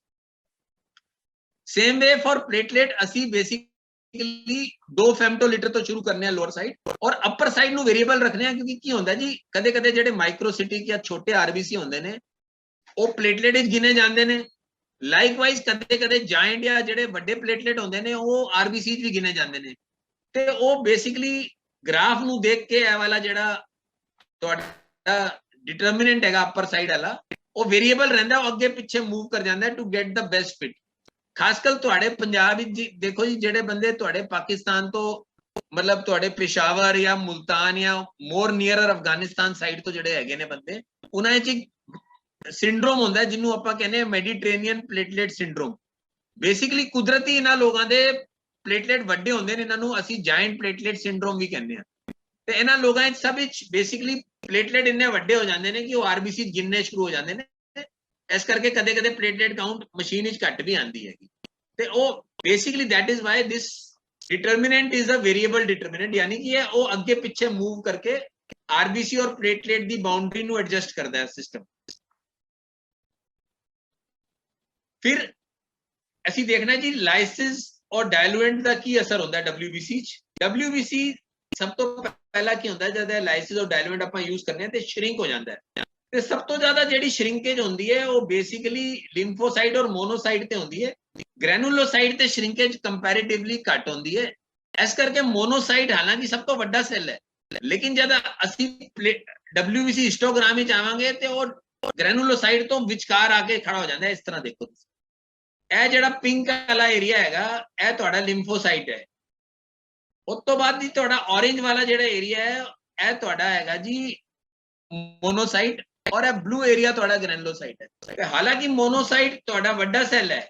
Same way for platelet ਅਸੀਂ basically 2 femtoliter ਤੋਂ ਸ਼ੁਰੂ ਕਰਨੇ ਆ ਲੋਅਰ ਸਾਈਡ, ਔਰ ਅਪਰ ਸਾਈਡ ਨੂੰ ਵੇਰੀਏਬਲ ਰੱਖਨੇ ਆ ਕਿਉਂਕਿ ਕੀ ਹੁੰਦਾ ਜੀ ਕਦੇ ਕਦੇ ਜਿਹੜੇ ਮਾਈਕਰੋਸਿਟਿਕ ਜਾਂ ਛੋਟੇ ਆਰਬੀਸੀ ਹੁੰਦੇ ਨੇ ਉਹ ਪਲੇਟਲੇਟ ਵਿੱਚ ਗਿਣੇ ਜਾਂਦੇ ਨੇ। ਲਾਈਕਵਾਈਜ਼ ਕਦੇ ਕਦੇ ਜਾਇੰਟ ਜਾਂ ਜਿਹੜੇ ਵੱਡੇ ਪਲੇਟਲੇਟ ਹੁੰਦੇ ਨੇ ਉਹ ਆਰਬੀਸੀ ਵਿੱਚ ਵੀ ਗਿਣੇ ਜਾਂਦੇ ਨੇ। ਤੇ ਉਹ ਬੇਸਿਕਲੀ ਗ੍ਰਾਫ ਨੂੰ ਦੇਖ ਕੇ ਇਹ ਵਾਲਾ ਜਿਹੜਾ ਤੁਹਾਡਾ ਡਿਟਰਮੀਨੈਂਟ ਹੈਗਾ ਅਪਰ ਸਾਈਡ ਵਾਲਾ ਉਹ ਵੇਰੀਏਬਲ ਰਹਿੰਦਾ, ਉਹ ਅੱਗੇ ਪਿੱਛੇ ਮੂਵ ਕਰ ਜਾਂਦਾ to get the best fit. ਖਾਸ ਕਰ ਤੁਹਾਡੇ ਪੰਜਾਬ ਵਿੱਚ ਦੇਖੋ ਜੀ ਜਿਹੜੇ ਬੰਦੇ ਤੁਹਾਡੇ ਪਾਕਿਸਤਾਨ ਤੋਂ ਮਤਲਬ ਤੁਹਾਡੇ ਪਿਸ਼ਾਵਰ ਜਾਂ ਮੁਲਤਾਨ ਜਾਂ ਮੋਰ ਨੀਅਰਰ ਅਫਗਾਨਿਸਤਾਨ ਸਾਈਡ ਤੋਂ ਜਿਹੜੇ ਹੈਗੇ ਨੇ ਬੰਦੇ, ਉਹਨਾਂ ਵਿੱਚ ਇੱਕ ਸਿੰਡਰੋਮ ਹੁੰਦਾ ਜਿਹਨੂੰ ਆਪਾਂ ਕਹਿੰਦੇ ਆ ਮੈਡੀਟਰੇਨੀਅਨ ਪਲੇਟਲੇਟ ਸਿੰਡਰੋਮ। ਬੇਸਿਕਲੀ ਕੁਦਰਤੀ ਇਹਨਾਂ ਲੋਕਾਂ ਦੇ ਪਲੇਟਲੇਟ ਵੱਡੇ ਹੁੰਦੇ ਨੇ, ਇਹਨਾਂ ਨੂੰ ਅਸੀਂ ਜਾਇੰਟ ਪਲੇਟਲੇਟ ਸਿੰਡਰੋਮ ਵੀ ਕਹਿੰਦੇ ਆ। ਤੇ ਇਹਨਾਂ ਲੋਕਾਂ ਵਿੱਚ ਸਭ ਵਿੱਚ ਬੇਸਿਕਲੀ ਪਲੇਟਲੇਟ ਇੰਨੇ ਵੱਡੇ ਹੋ ਜਾਂਦੇ ਨੇ ਕਿ ਉਹ ਆਰਬੀਸੀ ਗਿਣਨੇ ਸ਼ੁਰੂ ਹੋ ਜਾਂਦੇ ਨੇ। ਇਸ ਕਰਕੇ ਕਦੇ ਕਦੇ ਪਲੇਟਲੇਟ ਕਾਊਂਟ ਮਸ਼ੀਨ ਵਿੱਚ ਘੱਟ ਵੀ ਆਂਦੀ ਹੈਗੀ। ਤੇ ਉਹ basically that is why this determinant is a variable determinant, ਯਾਨੀ ਕਿ ਇਹ ਉਹ ਅੱਗੇ ਪਿੱਛੇ ਮੂਵ ਕਰਕੇ ਆਰਬੀਸੀ ਔਰ ਪਲੇਟਲੇਟ ਦੀ ਬਾਉਂਡਰੀ ਨੂੰ ਐਡਜਸਟ ਕਰਦਾ ਹੈ ਸਿਸਟਮ। ਫਿਰ ਅਸੀਂ ਦੇਖਣਾ ਜੀ ਲਾਈਸਿਸ ਔਰ ਡਾਇਲੂਐਂਟ ਦਾ ਕੀ ਅਸਰ ਹੁੰਦਾ ਹੈ ਡਬਲਯੂਬੀਸੀ ਚ। ਡਬਲਯੂਬੀਸੀ ਸਭ ਤੋਂ ਪਹਿਲਾਂ ਕੀ ਹੁੰਦਾ ਜਦ ਲਾਈਸਿਸ ਔਰ ਡਾਇਲੂਐਂਟ ਆਪਾਂ ਯੂਜ਼ ਕਰਨੇ ਆ ਤੇ ਸ਼ਰਿੰਕ ਹੋ ਜਾਂਦਾ ਹੈ। ਤੇ ਸਭ ਤੋਂ ਜ਼ਿਆਦਾ ਜਿਹੜੀ ਸ਼ਰਿੰਕੇਜ ਹੁੰਦੀ ਹੈ ਉਹ ਬੇਸਿਕਲੀ ਲਿੰਫੋਸਾਈਟ ਔਰ ਮੋਨੋਸਾਈਟ ਤੇ ਹੁੰਦੀ ਹੈ। ਗ੍ਰੈਨੂਲੋਸਾਈਟ ਤੇ ਸ਼ਰਿੰਕੇਜ ਕੰਪੈਰੀਟਿਵਲੀ ਘੱਟ ਹੁੰਦੀ ਹੈ। ਇਸ ਕਰਕੇ ਮੋਨੋਸਾਈਟ ਹਾਲਾਂਕਿ ਸਭ ਤੋਂ ਵੱਡਾ ਸੈੱਲ ਹੈ, ਲੇਕਿਨ ਜਦ ਅਸੀਂ ਡਬਲਯੂਬੀਸੀ ਹਿਸਟੋਗ੍ਰਾਮ ਵਿੱਚ ਆਵਾਂਗੇ ਤੇ ਉਹ ਗ੍ਰੈਨੂਲੋਸਾਈਟ ਤੋਂ ਵਿਚਕਾਰ ਆ ਕੇ ਖੜਾ ਹੋ ਜਾਂਦਾ ਹੈ। ਇਸ ਤਰ੍ਹਾਂ ਦੇਖੋ ਤੁਸੀਂ, ਇਹ ਜਿਹੜਾ ਪਿੰਕ ਵਾਲਾ ਏਰੀਆ ਹੈਗਾ ਇਹ ਤੁਹਾਡਾ ਲਿੰਫੋਸਾਈਟ ਹੈ। ਉਸ ਤੋਂ ਬਾਅਦ ਜੀ ਤੁਹਾਡਾ ਔਰੇਂਜ ਵਾਲਾ ਜਿਹੜਾ ਏਰੀਆ ਹੈ ਇਹ ਤੁਹਾਡਾ ਹੈਗਾ ਜੀ ਮੋਨੋਸਾਈਟ, ਔਰ ਇਹ ਬਲੂ ਏਰੀਆ ਤੁਹਾਡਾ ਗ੍ਰੈਨੂਲੋਸਾਈਟ ਹੈ। ਹਾਲਾਂਕਿ ਮੋਨੋਸਾਈਟ ਤੁਹਾਡਾ ਵੱਡਾ ਸੈੱਲ ਹੈ,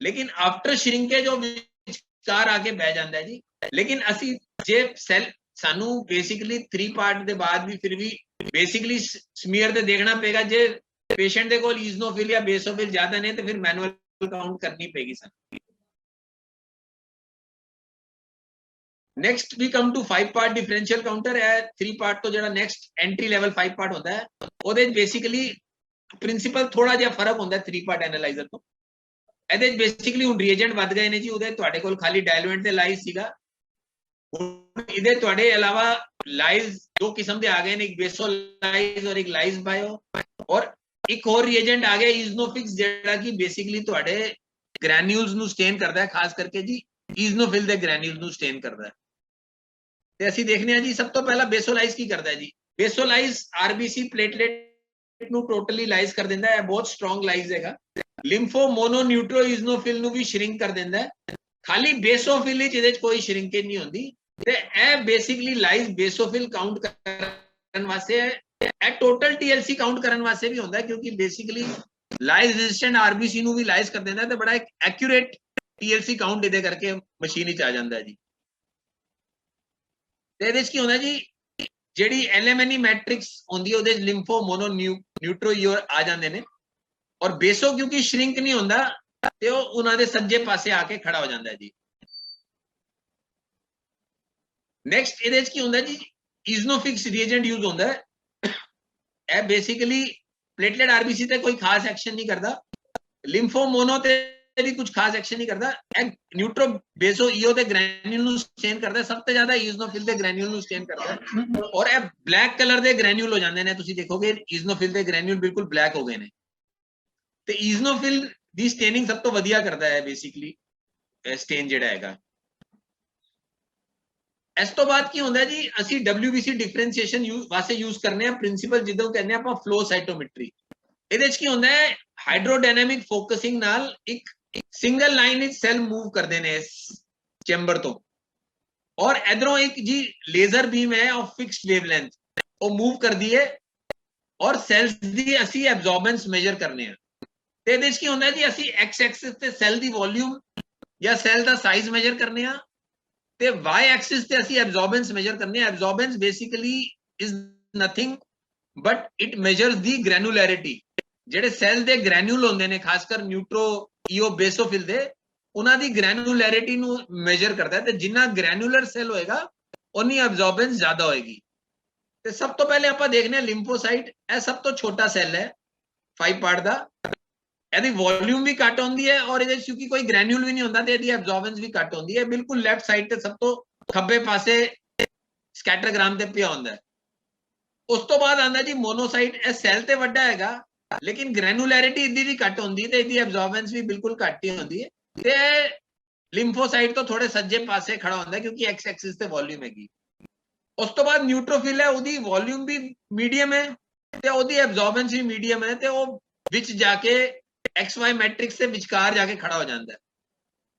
ਲੇਕਿਨ ਆਫਟਰ ਸ਼ਰਿੰਕੇਜ ਉਹ ਵਿਚਕਾਰ ਆ ਕੇ ਬਹਿ ਜਾਂਦਾ ਜੀ। ਲੇਕਿਨ ਅਸੀਂ ਜੇ ਸੈੱਲ ਸਾਨੂੰ ਬੇਸਿਕਲੀ 3 ਪਾਰਟ ਦੇ ਬਾਅਦ ਵੀ ਫਿਰ ਵੀ ਬੇਸਿਕਲੀ ਸਮੀਅਰ ਤੇ ਦੇਖਣਾ ਪਏਗਾ। ਜੇ ਪੇਸ਼ੈਂਟ ਦੇ ਕੋਲ ਈਜ਼ਨੋਫਿਲ ਜਾਂ ਬੇਸੋਫਿਲ ਜ਼ਿਆਦਾ ਨੇ ਤੇ ਫਿਰ ਮੈਨੂਅਲ ਕਾਊਂਟ ਕਰਨੀ ਪਏਗੀ ਸਾਨੂੰ। Next we come to 5 part differential counter है। 3 पार्ट तो जो नेक्स्ट एंट्री लेवल 5 पार्ट होता है ਉਹਦੇ बेसिकली प्रिंसिपल थोड़ा ਜਿਹਾ फर्क होता है 3 पार्ट एनालाइजर ਤੋਂ। ਇਹਦੇ बेसिकली ਹੁਣ ਰੀਏਜੈਂਟ ਵੱਧ ਗਏ ਨੇ ਜੀ। ਉਹਦੇ ਤੁਹਾਡੇ ਕੋਲ ਖਾਲੀ ਡਾਇਲੂਐਂਟ ਤੇ ਲਾਈਜ਼ ਸੀਗਾ, ਹੁਣ ਇਹਦੇ ਤੁਹਾਡੇ ਇਲਾਵਾ ਲਾਈਜ਼ ਦੋ ਕਿਸਮ ਦੇ ਆ ਗਏ ਨੇ, ਇੱਕ ਬੇਸੋ ਲਾਈਜ਼ ਔਰ ਇੱਕ ਲਾਈਜ਼ ਬਾਇਓ, ਔਰ ਇੱਕ ਹੋਰ ਰੀਏਜੈਂਟ ਆ ਗਿਆ ਇਜ਼ਨੋਫਿਕਸ ਜਿਹੜਾ ਕਿ बेसिकली ਤੁਹਾਡੇ ਗ੍ਰੈਨੂਲਸ ਨੂੰ ਸਟੇਨ ਕਰਦਾ ਹੈ, ਖਾਸ ਕਰਕੇ ਜੀ ਇਜ਼ਨੋਫਿਲ ਦੇ ਗ੍ਰੈਨੂਲਸ ਨੂੰ ਸਟੇਨ ਕਰਦਾ ਹੈ। ਤੇ ਅਸੀਂ ਦੇਖਨੇ ਆ ਜੀ ਸਭ ਤੋਂ ਪਹਿਲਾਂ ਬੇਸੋਲਾਈਜ਼ ਕੀ ਕਰਦਾ ਹੈ ਜੀ। ਬੇਸੋਲਾਈਜ਼ ਆਰਬੀਸੀ ਪਲੇਟਲੇਟ ਨੂੰ ਟੋਟਲੀ ਲਾਈਜ਼ ਕਰ ਦਿੰਦਾ ਹੈ, ਬਹੁਤ ਸਟਰੋਂਗ ਲਾਈਜ਼ ਹੈਗਾ। ਲਿੰਫੋ ਮੋਨੋ ਨਿਊਟਰੋ ਇਜ਼ਨੋਫਿਲ ਨੂੰ ਵੀ ਸ਼ਰਿੰਕ ਕਰ ਦਿੰਦਾ ਹੈ। ਖਾਲੀ ਬੇਸੋਫਿਲ ਵਿੱਚ ਇਹਦੇ ਵਿੱਚ ਕੋਈ ਸ਼ਰਿੰਕੇਜ ਨਹੀਂ ਹੁੰਦੀ। ਤੇ ਇਹ ਬੇਸਿਕਲੀ ਲਾਈਜ਼ ਬੇਸੋਫਿਲ ਕਾਊਂਟ ਕਰਨ ਵਾਸਤੇ, ਇਹ ਟੋਟਲ TLC ਕਾਊਂਟ ਕਰਨ ਵਾਸਤੇ ਵੀ ਹੁੰਦਾ ਕਿਉਂਕਿ ਬੇਸਿਕਲੀ ਲਾਈਜ਼ ਰੈਜ਼ਿਸਟੈਂਟ ਆਰਬੀਸੀ ਨੂੰ ਵੀ ਲਾਈਜ਼ ਕਰ ਦਿੰਦਾ ਤੇ ਬੜਾ ਇੱਕ ਐਕਿਊਰੇਟ TLC ਕਾਊਂਟ ਇਹਦੇ ਕਰਕੇ ਮਸ਼ੀਨ ਵਿੱਚ ਆ ਜਾਂਦਾ ਜੀ। ਤੇ ਇਹਦੇ ਵਿੱਚ ਕੀ ਹੁੰਦਾ ਜੀ ਜਿਹੜੀ LMNE ਮੈਟ੍ਰਿਕਸ ਹੁੰਦੀ ਹੈ ਉਹਦੇ ਵਿੱਚ ਲਿੰਫੋ ਮੋਨੋ ਨਿਊਟਰੋ ਆ ਜਾਂਦੇ ਨੇ, ਔਰ ਬੇਸੋ ਕਿਉਂਕਿ ਸ਼ਰਿੰਕ ਨਹੀਂ ਹੁੰਦਾ ਤੇ ਉਹ ਉਹਨਾਂ ਦੇ ਸੱਜੇ ਪਾਸੇ ਆ ਕੇ ਖੜਾ ਹੋ ਜਾਂਦਾ ਜੀ। ਨੈਕਸਟ ਇਹਦੇ ਵਿੱਚ ਕੀ ਹੁੰਦਾ ਜੀ ਇਜ਼ਨੋਫਿਕਸ ਰੀਏਜੈਂਟ ਯੂਜ਼ ਹੁੰਦਾ ਹੈ। ਇਹ ਬੇਸਿਕਲੀ ਪਲੇਟਲੇਟ ਆਰਬੀਸੀ ਤੇ ਕੋਈ ਖਾਸ ਐਕਸ਼ਨ ਨਹੀਂ ਕਰਦਾ, ਲਿੰਫੋ ਮੋਨੋ ਤੇ ਵੀ ਕੁਝ ਖਾਸ ਐਕਸ਼ਨ ਨਹੀਂ ਕਰਦਾ, ਇਹ ਨਿਊਟਰੋ ਬੇਸੋ ਈਓ ਦੇ ਗ੍ਰੈਨੂਲ ਨੂੰ ਸਟੇਨ ਕਰਦਾ, ਸਭ ਤੋਂ ਜ਼ਿਆਦਾ ਈਜ਼ਨੋਫਿਲ ਦੇ ਗ੍ਰੈਨੂਲ ਨੂੰ ਸਟੇਨ ਕਰਦਾ, ਔਰ ਇਹ ਬਲੈਕ ਕਲਰ ਦੇ ਗ੍ਰੈਨੂਲ ਹੋ ਜਾਂਦੇ ਨੇ, ਤੁਸੀਂ ਦੇਖੋਗੇ ਈਜ਼ਨੋਫਿਲ ਦੇ ਗ੍ਰੈਨੂਲ ਬਿਲਕੁਲ ਬਲੈਕ ਹੋ ਗਏ ਨੇ, ਤੇ ਈਜ਼ਨੋਫਿਲ ਦੀ ਸਟੇਨਿੰਗ ਸਭ ਤੋਂ ਵਧੀਆ ਕਰਦਾ ਹੈ ਬੇਸਿਕਲੀ ਸਟੇਨ ਜਿਹੜਾ ਹੈਗਾ। ਇਸ ਤੋਂ ਬਾਅਦ ਕੀ ਹੁੰਦਾ ਜੀ, ਅਸੀਂ WBC ਡਿਫਰੈਂਸ਼ੀਏਸ਼ਨ ਵਾਸਤੇ ਯੂਜ਼ ਕਰਨੇ ਆ ਪ੍ਰਿੰਸੀਪਲ, ਜਿੱਦੋਂ ਕਹਿੰਦੇ ਆਪਾਂ ਫਲੋ ਸਾਈਟੋਮੈਟਰੀ। ਇਹਦੇ ਵਿੱਚ ਕੀ ਹੁੰਦਾ ਹੈ, ਹਾਈਡਰੋਡਾਇਨਾਮਿਕ ਫੋਕਸਿੰਗ ਨਾਲ ਇੱਕ ਸਿੰਗਲ ਲਾਈਨ ਵਿੱਚ ਸੈੱਲ ਮੂਵ ਕਰਦੇ ਨੇ ਇਸ ਚੈਂਬਰ ਤੋਂ, ਔਰ ਇਧਰੋਂ ਇੱਕ ਜੀ ਲੇਜ਼ਰ ਬੀਮ ਹੈ ਆਫ ਫਿਕਸਡ ਵੇਵਲੈਂਥ, ਉਹ ਮੂਵ ਕਰਦੀ ਹੈ, ਔਰ ਸੈਲਸ ਦੀ ਅਸੀਂ ਐਬਜ਼ੌਰਬੈਂਸ ਮੇਜਰ ਕਰਨੇ ਆ। ਤੇ ਇਹਦੇ ਵਿੱਚ ਕੀ ਹੁੰਦਾ ਜੀ, ਅਸੀਂ ਐਕਸ ਐਕਸਿਸ ਤੇ ਸੈੱਲ ਦੀ ਵੋਲਿਊਮ ਜਾਂ ਸੈੱਲ ਦਾ ਸਾਈਜ਼ ਮੇਜਰ ਕਰਨੇ ਆ, ਤੇ y एक्सिस ਤੇ ਅਸੀਂ ਐਬਜ਼ੌਰਬੈਂਸ ਮੇਜਰ ਕਰਨੇ ਆ। Absorbance basically is nothing but it measures the granularity, ਜਿਹੜੇ ਸੈੱਲ ਦੇ ਗ੍ਰੈਨੂਲ ਹੁੰਦੇ ਨੇ, ਖਾਸ ਕਰ ਨਿਊਟਰੋ ਈਓ ਬੇਸੋਫਿਲ ਦੇ, ਉਹਨਾਂ ਦੀ ਗ੍ਰੈਨੂਲੈਰਿਟੀ ਨੂੰ ਮੇਜਰ ਕਰਦਾ ਹੈ, ਤੇ ਜਿੰਨਾ ਗ੍ਰੈਨੂਲਰ ਸੈੱਲ ਹੋਏਗਾ ਉਨੀ ਐਬਜ਼ੌਰਬੈਂਸ ਜ਼ਿਆਦਾ ਹੋਏਗੀ। ਤੇ ਸਭ ਤੋਂ ਪਹਿਲੇ ਆਪਾਂ ਦੇਖਨੇ ਆ ਲਿੰਫੋਸਾਈਟ, ਇਹ ਸਭ ਤੋਂ ਛੋਟਾ ਸੈੱਲ ਹੈ 5 ਪਾਰਟ ਦਾ, ਇਹਦੀ ਵੋਲਿਊਮ ਵੀ ਘੱਟ ਹੁੰਦੀ ਹੈ, ਔਰ ਇਹਦੇ ਕਿਉਂਕਿ ਕੋਈ ਗ੍ਰੈਨੂਲ ਵੀ ਨਹੀਂ ਹੁੰਦਾ ਤੇ ਇਹਦੀ ਐਬਜ਼ੌਰਬੈਂਸ ਵੀ ਘੱਟ ਹੁੰਦੀ ਹੈ। ਬਿਲਕੁਲ ਲੈਫਟ ਸਾਈਡ ਤੇ ਸਭ ਤੋਂ ਖੱਬੇ ਪਾਸੇ ਸਕੈਟਰਗ੍ਰਾਮ ਤੇ ਪਿਆ ਹੁੰਦਾ ਹੈ। ਉਸ ਤੋਂ ਬਾਅਦ ਆਂਦਾ ਜੀ ਮੋਨੋਸਾਈਟ, ਇਹ ਸੈੱਲ ਤੇ ਵੱਡਾ ਹੈਗਾ ਲੇਕਿਨ ਗ੍ਰੈਨੂਲੈਰਿਟੀ ਇਹਦੀ ਵੀ ਘੱਟ ਹੁੰਦੀ ਹੈ, ਤੇ ਇਹਦੀ ਐਬਜ਼ੌਰਬੈਂਸ ਵੀ ਬਿਲਕੁਲ ਘੱਟ ਹੀ ਹੁੰਦੀ ਹੈ, ਤੇ ਲਿੰਫੋਸਾਈਟ ਤੋਂ ਥੋੜੇ ਸੱਜੇ ਪਾਸੇ ਖੜਾ ਹੁੰਦਾ ਕਿਉਂਕਿ ਐਕਸ ਐਕਸਿਸ ਤੇ ਵੋਲਿਊਮ ਹੈਗੀ। ਉਸ ਤੋਂ ਬਾਅਦ ਨਿਊਟ੍ਰੋਫਿਲ ਹੈ, ਉਹਦੀ ਵੋਲਿਊਮ ਵੀ ਮੀਡੀਅਮ ਹੈ ਤੇ ਉਹਦੀ ਐਬਜ਼ੌਰਬੈਂਸ ਵੀ ਮੀਡੀਅਮ ਹੈ, ਤੇ ਉਹ ਵਿੱਚ ਜਾ ਕੇ XY ਮੈਟ੍ਰਿਕਸ ਦੇ ਵਿਚਕਾਰ ਜਾ ਕੇ ਖੜਾ ਹੋ ਜਾਂਦਾ ਹੈ।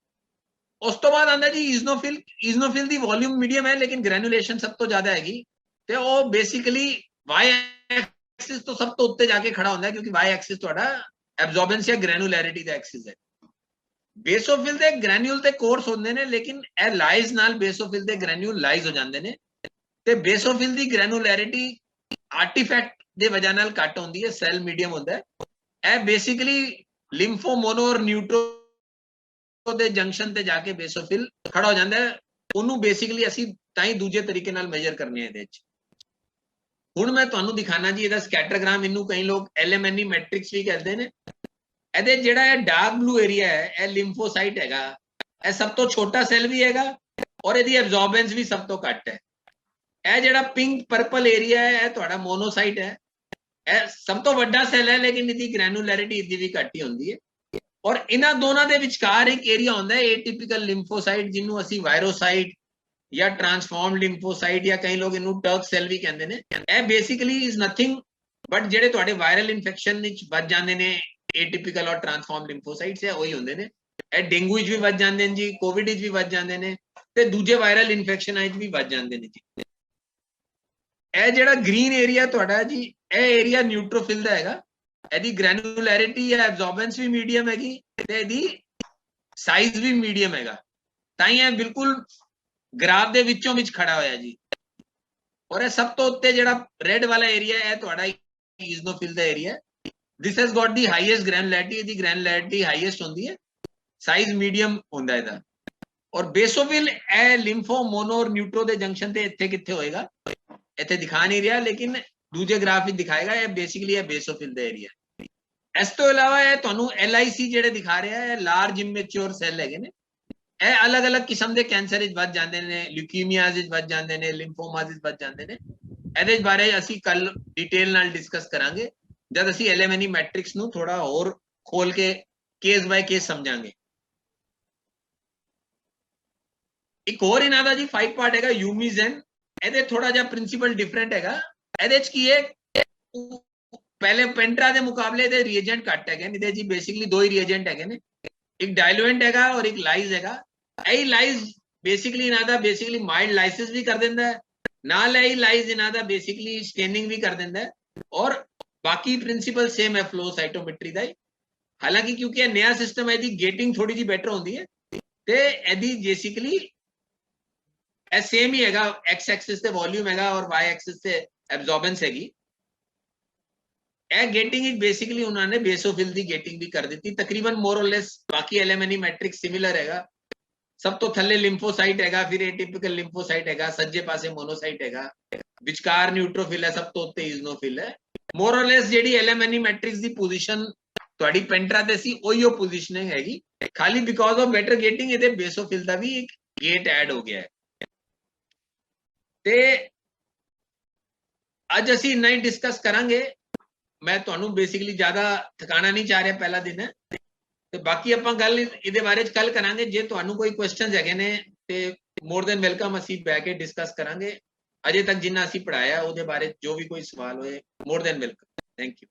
ਉਸ ਤੋਂ ਬਾਅਦ ਆਂਦਾ ਜੀ ਈਜ਼ਨੋਫਿਲ, ਈਜ਼ਨੋਫਿਲ ਦੀ ਵੋਲਿਊਮ ਮੀਡੀਅਮ ਹੈ ਲੇਕਿਨ ਗ੍ਰੈਨੂਲੇਸ਼ਨ ਸਭ ਤੋਂ ਜ਼ਿਆਦਾ ਹੈਗੀ, ਤੇ ਉਹ ਬੇਸਿਕਲੀ y ਐਕਸਿਸ ਤੋਂ ਸਭ ਤੋਂ ਉੱਤੇ ਜਾ ਕੇ ਖੜਾ ਹੁੰਦਾ ਹੈ, ਕਿਉਂਕਿ y ਐਕਸਿਸ ਤੁਹਾਡਾ ਐਬਜ਼ੌਰਬੈਂਸ ਜਾਂ ਗ੍ਰੈਨੂਲੈਰਿਟੀ ਦਾ ਐਕਸਿਸ ਹੈ। ਬੇਸੋਫਿਲ ਦੇ ਗ੍ਰੈਨੂਲ ਤੇ ਕੋਰਸ ਹੁੰਦੇ ਨੇ, ਲੇਕਿਨ ਇਹ ਲਾਈਜ਼ ਨਾਲ ਬੇਸੋਫਿਲ ਦੇ ਗ੍ਰੈਨੂਲ ਲਾਈਜ਼ ਹੋ ਜਾਂਦੇ ਨੇ, ਤੇ ਬੇਸੋਫਿਲ ਦੀ ਗ੍ਰੈਨੂਲੈਰਿਟੀ ਆਰਟੀਫੈਕਟ ਦੇ ਵਜ੍ਹਾ ਨਾਲ ਘੱਟ ਹੁੰਦੀ ਹੈ, ਸੈੱਲ ਮੀਡੀਅਮ ਹੁੰਦਾ ਹੈ। ਇਹ ਬੇਸਿਕਲੀ ਲਿੰਫੋ ਮੋਨੋ ਔਰ ਨਿਊਟ੍ਰੋ ਦੇ ਜੰਕਸ਼ਨ ਤੇ ਜਾ ਕੇ ਬੇਸੋਫਿਲ ਖੜਾ ਹੋ ਜਾਂਦਾ ਹੈ, ਉਹਨੂੰ ਬੇਸਿਕਲੀ ਅਸੀਂ ਤਾਂ ਹੀ ਦੂਜੇ ਤਰੀਕੇ ਨਾਲ ਮੇਜਰ ਕਰਨੇ ਆ ਇਹਦੇ ਵਿੱਚ। ਹੁਣ ਮੈਂ ਤੁਹਾਨੂੰ ਦਿਖਾਣਾ ਜੀ ਇਹਦਾ ਸਕੈਟਰਗ੍ਰਾਮ, ਇਹਨੂੰ ਕਈ ਲੋਕ LMNE ਮੈਟ੍ਰਿਕਸ ਵੀ ਕਹਿੰਦੇ ਨੇ। ਇਹਦੇ ਜਿਹੜਾ ਇਹ ਡਾਰਕ ਬਲੂ ਏਰੀਆ ਹੈ, ਇਹ ਲਿੰਫੋਸਾਈਟ ਹੈਗਾ, ਇਹ ਸਭ ਤੋਂ ਛੋਟਾ ਸੈੱਲ ਵੀ ਹੈਗਾ ਔਰ ਇਹਦੀ ਐਬਜ਼ੌਰਬੈਂਸ ਵੀ ਸਭ ਤੋਂ ਘੱਟ ਹੈ। ਇਹ ਜਿਹੜਾ ਪਿੰਕ ਪਰਪਲ ਏਰੀਆ ਹੈ, ਇਹ ਤੁਹਾਡਾ ਮੋਨੋਸਾਈਟ ਹੈ, ਇਹ ਸਭ ਤੋਂ ਵੱਡਾ ਸੈੱਲ ਹੈ ਲੇਕਿਨ ਇਹਦੀ ਗ੍ਰੈਨੂਲੈਰਿਟੀ ਇਹਦੀ ਵੀ ਘੱਟ ਹੀ ਹੁੰਦੀ ਹੈ। ਔਰ ਇਹਨਾਂ ਦੋਨਾਂ ਦੇ ਵਿਚਕਾਰ ਇੱਕ ਏਰੀਆ ਹੁੰਦਾ ਹੈ ਏਟੀਪੀਕਲ ਲਿੰਫੋਸਾਈਟ, ਜਿਹਨੂੰ ਅਸੀਂ ਵਾਇਰੋਸਾਈਟ ਜਾਂ ਟ੍ਰਾਂਸਫਾਰਮਡ ਲਿੰਫੋਸਾਈਟ ਜਾਂ ਕਈ ਲੋਕ ਇਹਨੂੰ ਟਰਕ ਸੈੱਲ ਵੀ ਕਹਿੰਦੇ ਨੇ। ਇਹ ਬੇਸਿਕਲੀ ਇਜ਼ ਨਥਿੰਗ ਬਟ ਜਿਹੜੇ ਤੁਹਾਡੇ ਵਾਇਰਲ ਇਨਫੈਕਸ਼ਨ ਵਿੱਚ ਵੱਜ ਜਾਂਦੇ ਨੇ, ਏਟੀਪੀਕਲ ਔਰ ਟ੍ਰਾਂਸਫਾਰਮਡ ਲਿੰਫੋਸਾਈਟਸ ਹੈ ਉਹੀ ਹੁੰਦੇ ਨੇ। ਇਹ ਡੇਂਗੂ ਵਿੱਚ ਵੀ ਵੱਜ ਜਾਂਦੇ ਨੇ ਜੀ, ਕੋਵਿਡ ਵਿੱਚ ਵੀ ਵੱਜ ਜਾਂਦੇ ਨੇ, ਤੇ ਦੂਜੇ ਵਾਇਰਲ ਇਨਫੈਕਸ਼ਨਾਂ ਵਿੱਚ ਵੀ ਵੱਜ ਜਾਂਦੇ ਨੇ ਜੀ। ਇਹ ਜਿਹੜਾ ਗ੍ਰੀਨ ਏਰੀਆ ਤੁਹਾਡਾ ਜੀ, ਇਹ ਏਰੀਆ ਨਿਊਟ੍ਰੋਫਿਲ ਦਾ ਹੈਗਾ, ਇਹਦੀ ਗ੍ਰੈਨੂਲੈਰਿਟੀ ਜਾਂ ਐਬਜ਼ੌਰਬੈਂਸ ਵੀ ਮੀਡੀਅਮ ਹੈਗੀ ਤੇ ਇਹਦੀ ਸਾਈਜ਼ ਵੀ ਮੀਡੀਅਮ ਹੈਗਾ, ਤਾਂ ਹੀ ਇਹ ਬਿਲਕੁਲ ਗ੍ਰਾਫ ਦੇ ਵਿੱਚੋਂ ਵਿੱਚ ਖੜਾ ਹੋਇਆ ਜੀ। ਔਰ ਇਹ ਸਭ ਤੋਂ ਉੱਤੇ ਜਿਹੜਾ ਰੈੱਡ ਵਾਲਾ ਏਰੀਆ ਹੈ ਤੁਹਾਡਾ ਈਜ਼ਨੋਫਿਲ ਦਾ area, this has got the highest ਗ੍ਰੈਨੂਲੈਰਿਟੀ, ਇਹਦੀ ਗ੍ਰੈਨੂਲੈਰਿਟੀ ਹਾਈਐਸਟ ਹੁੰਦੀ ਹੈ, ਸਾਈਜ਼ ਮੀਡੀਅਮ ਹੁੰਦਾ ਇਹਦਾ। ਔਰ ਬੇਸੋਫਿਲ ਇਹ ਲਿੰਫੋ ਮੋਨੋ ਔਰ ਨਿਊਟ੍ਰੋ ਦੇ ਜੰਕਸ਼ਨ ਤੇ ਇੱਥੇ ਕਿੱਥੇ ਹੋਏਗਾ, ਇੱਥੇ ਦਿਖਾ ਨਹੀਂ ਰਿਹਾ ਲੇਕਿਨ ਦੂਜੇ ਗ੍ਰਾਫ ਵਿੱਚ ਦਿਖਾਏਗਾ। ਇਹ ਬੇਸਿਕਲੀ ਇਹ ਬੇਸੋਫਿਲ ਦਾ ਏਰੀਆ। ਇਸ ਤੋਂ ਇਲਾਵਾ ਇਹ ਤੁਹਾਨੂੰ LIC ਜਿਹੜੇ ਦਿਖਾ ਰਿਹਾ ਹੈ, ਲਾਰਜ ਇਮੈਚੁਰ ਸੈੱਲ ਹੈਗੇ ਨੇ, ਇਹ ਅਲੱਗ-ਅਲੱਗ ਕਿਸਮ ਦੇ ਕੈਂਸਰ ਵਿੱਚ ਵੱਜ ਜਾਂਦੇ ਨੇ, ਲਿਊਕੀਮੀਆਜ਼ ਵਿੱਚ ਵੱਜ ਜਾਂਦੇ ਨੇ, ਲਿੰਫੋਮਾਜ਼ ਵਿੱਚ ਵੱਜ ਜਾਂਦੇ ਨੇ। ਇਹਦੇ ਬਾਰੇ ਅਸੀਂ ਕੱਲ ਡਿਟੇਲ ਨਾਲ ਡਿਸਕਸ ਕਰਾਂਗੇ ਜਦ ਅਸੀਂ LMNE ਮੈਟ੍ਰਿਕਸ ਨੂੰ ਥੋੜਾ ਹੋਰ ਖੋਲ ਕੇ ਕੇਸ ਬਾਈ ਕੇਸ ਸਮਝਾਂਗੇ। ਇੱਕ ਹੋਰ ਇਹਨਾਂ ਦਾ ਜੀ 5 ਪਾਰਟ ਹੈਗਾ ਯੂਮੀਜ਼ਨ, ਇਹਦੇ ਥੋੜਾ ਜਿਹਾ ਪ੍ਰਿੰਸੀਪਲ ਡਿਫਰੈਂਟ ਹੈਗਾ। ਇਹਦੇ ਚ ਕੀ ਹੈ, ਪਹਿਲੇ ਪੈਂਟਰਾ ਦੇ ਮੁਕਾਬਲੇ ਦੇ ਰੀਏਜੈਂਟ ਘੱਟ ਹੈਗੇ ਨੇ, ਇਹਦੇ ਜੀ ਬੇਸਿਕਲੀ ਦੋ ਹੀ ਰੀਏਜੈਂਟ ਹੈਗੇ ਨੇ, ਇੱਕ ਡਾਇਲੂਐਂਟ ਹੈਗਾ ਔਰ ਇੱਕ ਲਾਈਜ਼ ਹੈਗਾ। ਇਹ ਲਾਈਜ਼ ਬੇਸਿਕਲੀ ਇਹਨਾਂ ਦਾ ਬੇਸਿਕਲੀ ਮਾਈਲਡ ਲਾਈਸਿਸ ਵੀ ਕਰ ਦਿੰਦਾ ਹੈ, ਨਾਲ ਇਹ ਲਾਈਜ਼ ਇਹਨਾਂ ਦਾ ਬੇਸਿਕਲੀ ਸਟੇਨਿੰਗ ਵੀ ਕਰ ਦਿੰਦਾ ਹੈ, ਔਰ ਬਾਕੀ ਪ੍ਰਿੰਸੀਪਲ ਸੇਮ ਹੈ ਫਲੋ ਸਾਈਟੋਮੈਟਰੀ ਦਾ ਹੀ। ਹਾਲਾਂਕਿ ਕਿਉਂਕਿ ਇਹ ਨया ਸਿਸਟਮ ਹੈ, ਇਹਦੀ ਗੇਟਿੰਗ ਥੋੜੀ ਜੀ ਬੈਟਰ ਹੁੰਦੀ ਹੈ, ਤੇ ਇਹਦੀ ਬੇਸਿਕਲੀ ਇਹ ਸੇਮ ਹੀ ਹੈਗਾ, एक्स एक्सिस ਤੇ ਵੋਲਿਊਮ ਹੈਗਾ ਔਰ Y एक्सिस ਤੇ ਐਬਜ਼ੌਰਬੈਂਸ ਹੈਗੀ। ਇਹ ਗੇਟਿੰਗ ਇੱਕ ਬੇਸਿਕਲੀ ਉਹਨਾਂ ਨੇ ਬੇਸੋਫਿਲ ਦੀ ਗੇਟਿੰਗ ਵੀ ਕਰ ਦਿੱਤੀ ਤਕਰੀਬਨ ਮੋਰ ਔਰ ਲੈਸ। ਬਾਕੀ LMNE ਮੈਟ੍ਰਿਕਸ ਸਿਮਿਲਰ ਹੈਗਾ, ਸਭ ਤੋਂ ਥੱਲੇ ਲਿੰਫੋਸਾਈਟ ਹੈਗਾ, ਫਿਰ एटिपिकल ਲਿੰਫੋਸਾਈਟ ਹੈਗਾ, ਸੱਜੇ ਪਾਸੇ ਮੋਨੋਸਾਈਟ ਹੈਗਾ, ਵਿਚਕਾਰ ਨਿਊਟ੍ਰੋਫਿਲ ਹੈ, ਸਭ ਤੋਂ ਉੱਤੇ ਈਜ਼ਨੋਫਿਲ ਹੈ। ਮੋਰ অর ਲੈਸ ਜਿਹੜੀ ਐਲਐਮਐਨਈ ਮੈਟ੍ਰਿਕਸ ਦੀ ਪੋਜੀਸ਼ਨ ਤੁਹਾਡੀ ਪੈਂਟਰਾ ਤੇ ਸੀ ਉਹੀ ਉਹ ਪੋਜੀਸ਼ਨਿੰਗ ਹੈਗੀ, ਖਾਲੀ ਬਿਕੋਜ਼ ਆਫ ਬੈਟਰ ਗੇਟਿੰਗ ਇਹਦੇ ਬੇਸੋਫਿਲ ਦਾ ਵੀ ਇੱਕ ਗੇਟ ਐਡ ਹੋ ਗਿਆ ਹੈ। ਤੇ ਅੱਜ ਅਸੀਂ ਇੰਨਾ ਹੀ ਡਿਸਕਸ ਕਰਾਂਗੇ। ਮੈਂ ਤੁਹਾਨੂੰ ਬੇਸਿਕਲੀ ਜ਼ਿਆਦਾ ਥਕਾਣਾ ਨਹੀਂ ਚਾਹ ਰਿਹਾ, ਪਹਿਲਾ ਦਿਨ ਹੈ। ਤੇ ਬਾਕੀ ਆਪਾਂ ਗੱਲ ਇਹਦੇ ਬਾਰੇ ਚ ਕੱਲ ਕਰਾਂਗੇ। ਜੇ ਤੁਹਾਨੂੰ ਕੋਈ ਕੁਐਸਚਨਸ ਹੈਗੇ ਨੇ ਤੇ ਮੋਰ ਦੈਨ ਵੈਲਕਮ, ਅਸੀਂ ਬਹਿ ਕੇ ਡਿਸਕਸ ਕਰਾਂਗੇ। ਅਜੇ ਤੱਕ ਜਿੰਨਾ ਅਸੀਂ ਪੜਾਇਆ ਉਹਦੇ ਬਾਰੇ ਜੋ ਵੀ ਕੋਈ ਸਵਾਲ ਹੋਏ, more than welcome. Thank you.